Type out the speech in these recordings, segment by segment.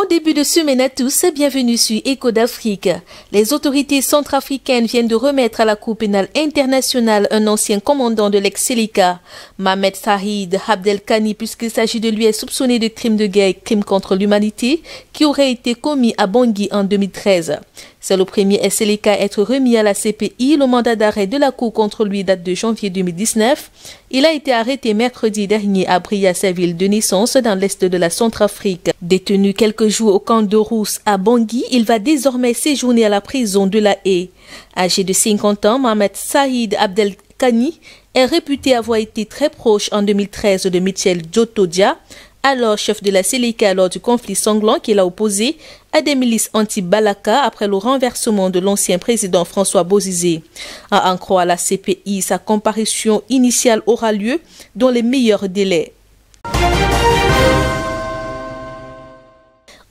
Bon début de semaine à tous, bienvenue sur Écho d'Afrique. Les autorités centrafricaines viennent de remettre à la Cour pénale internationale un ancien commandant de l'ex-Seleka, Mohamed Saïd Abdelkani, puisqu'il s'agit de lui, est soupçonné de crimes de guerre et crimes contre l'humanité qui auraient été commis à Bangui en 2013. C'est le premier Seleka à être remis à la CPI. Le mandat d'arrêt de la Cour contre lui date de janvier 2019. Il a été arrêté mercredi dernier à Bria, sa ville de naissance, dans l'est de la Centrafrique. Détenu quelques jours au camp de Rousse à Bangui, il va désormais séjourner à la prison de La Haye. Âgé de 50 ans, Mohamed Saïd Abdelkani est réputé avoir été très proche en 2013 de Michel Djotodia, alors chef de la Seleka lors du conflit sanglant qu'il a opposé à des milices anti-Balaka après le renversement de l'ancien président François Bozizé. À en croire la CPI, sa comparution initiale aura lieu dans les meilleurs délais.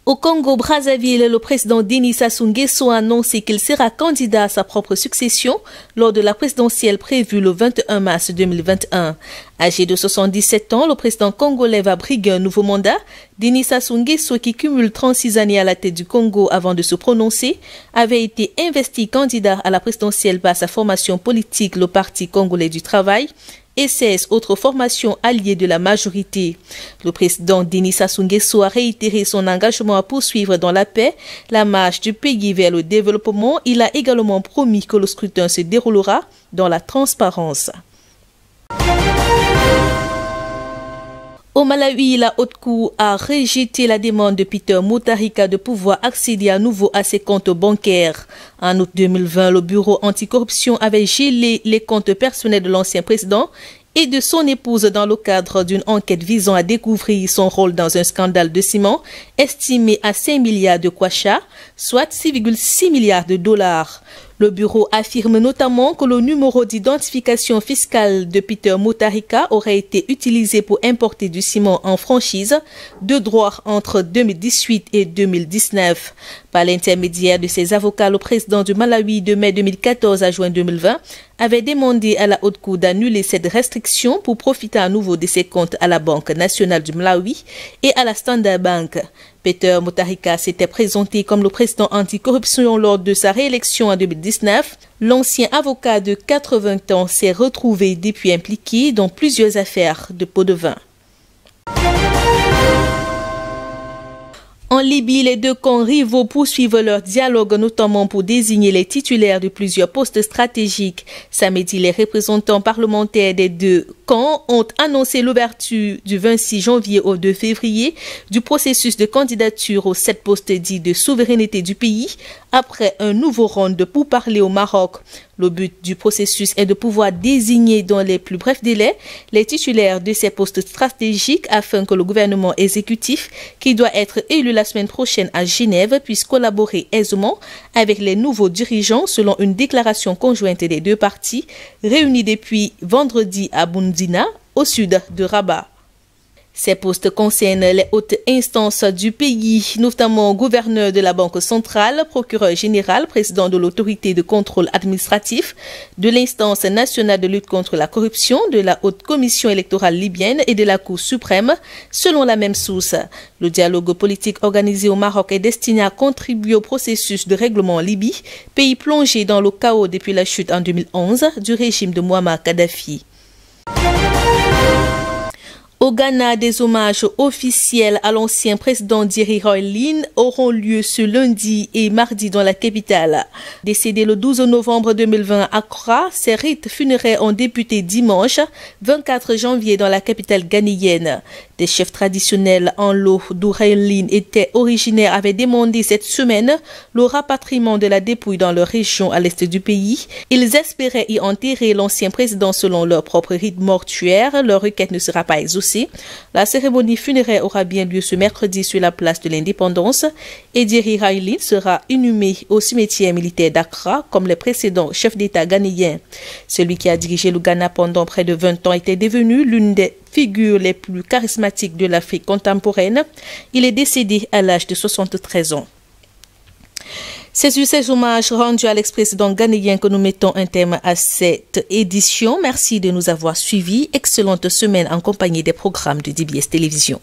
Au Congo-Brazzaville, le président Denis Sassou Nguesso a annoncé qu'il sera candidat à sa propre succession lors de la présidentielle prévue le 21 mars 2021. Âgé de 77 ans, le président congolais va briguer un nouveau mandat. Denis Sassou Nguesso, qui cumule 36 années à la tête du Congo avant de se prononcer, avait été investi candidat à la présidentielle par sa formation politique, le Parti congolais du travail, et 16 autres formations alliées de la majorité. Le président Denis Sassou Nguesso a réitéré son engagement à poursuivre dans la paix la marche du pays vers le développement. Il a également promis que le scrutin se déroulera dans la transparence. Au Malawi, la Haute Cour a rejeté la demande de Peter Mutharika de pouvoir accéder à nouveau à ses comptes bancaires. En août 2020, le bureau anticorruption avait gelé les comptes personnels de l'ancien président et de son épouse dans le cadre d'une enquête visant à découvrir son rôle dans un scandale de ciment estimé à 5 milliards de kwacha, soit 6,6 milliards de dollars. Le bureau affirme notamment que le numéro d'identification fiscale de Peter Mutharika aurait été utilisé pour importer du ciment en franchise de droit entre 2018 et 2019. Par l'intermédiaire de ses avocats, le président du Malawi de mai 2014 à juin 2020 avait demandé à la Haute Cour d'annuler cette restriction pour profiter à nouveau de ses comptes à la Banque nationale du Malawi et à la Standard Bank. Peter Mutharika s'était présenté comme le président anticorruption lors de sa réélection en 2019. L'ancien avocat de 80 ans s'est retrouvé depuis impliqué dans plusieurs affaires de pots de vin. En Libye, les deux camps rivaux poursuivent leur dialogue, notamment pour désigner les titulaires de plusieurs postes stratégiques. Samedi, les représentants parlementaires des deux camps ont annoncé l'ouverture du 26 janvier au 2 février du processus de candidature aux 7 postes dits de souveraineté du pays, après un nouveau round de pourparlers au Maroc. Le but du processus est de pouvoir désigner dans les plus brefs délais les titulaires de ces postes stratégiques afin que le gouvernement exécutif, qui doit être élu la semaine prochaine à Genève, puisse collaborer aisément avec les nouveaux dirigeants selon une déclaration conjointe des deux parties réunie depuis vendredi à Boundina, au sud de Rabat. Ces postes concernent les hautes instances du pays, notamment gouverneur de la Banque centrale, procureur général, président de l'autorité de contrôle administratif, de l'instance nationale de lutte contre la corruption, de la haute commission électorale libyenne et de la Cour suprême, selon la même source. Le dialogue politique organisé au Maroc est destiné à contribuer au processus de règlement en Libye, pays plongé dans le chaos depuis la chute en 2011 du régime de Mouammar Kadhafi. Au Ghana, des hommages officiels à l'ancien président Thierry Roylin auront lieu ce lundi et mardi dans la capitale. Décédé le 12 novembre 2020 à Accra, ses rites funéraires ont débuté dimanche 24 janvier dans la capitale ghanéenne. Des chefs traditionnels en l'eau d'où Roylin était originaire avaient demandé cette semaine le rapatriement de la dépouille dans leur région à l'est du pays. Ils espéraient y enterrer l'ancien président selon leur propre rite mortuaire. Leur requête ne sera pas exaucée. La cérémonie funéraire aura bien lieu ce mercredi sur la place de l'Indépendance et Thierry Roylin sera inhumé au cimetière militaire d'Accra comme les précédents chefs d'État ghanéens. Celui qui a dirigé le Ghana pendant près de 20 ans était devenu l'une des figures les plus charismatiques de l'Afrique contemporaine. Il est décédé à l'âge de 73 ans. C'est sur ces hommages rendus à l'ex-président ghanéen que nous mettons un terme à cette édition. Merci de nous avoir suivis. Excellente semaine en compagnie des programmes de DBS Télévision.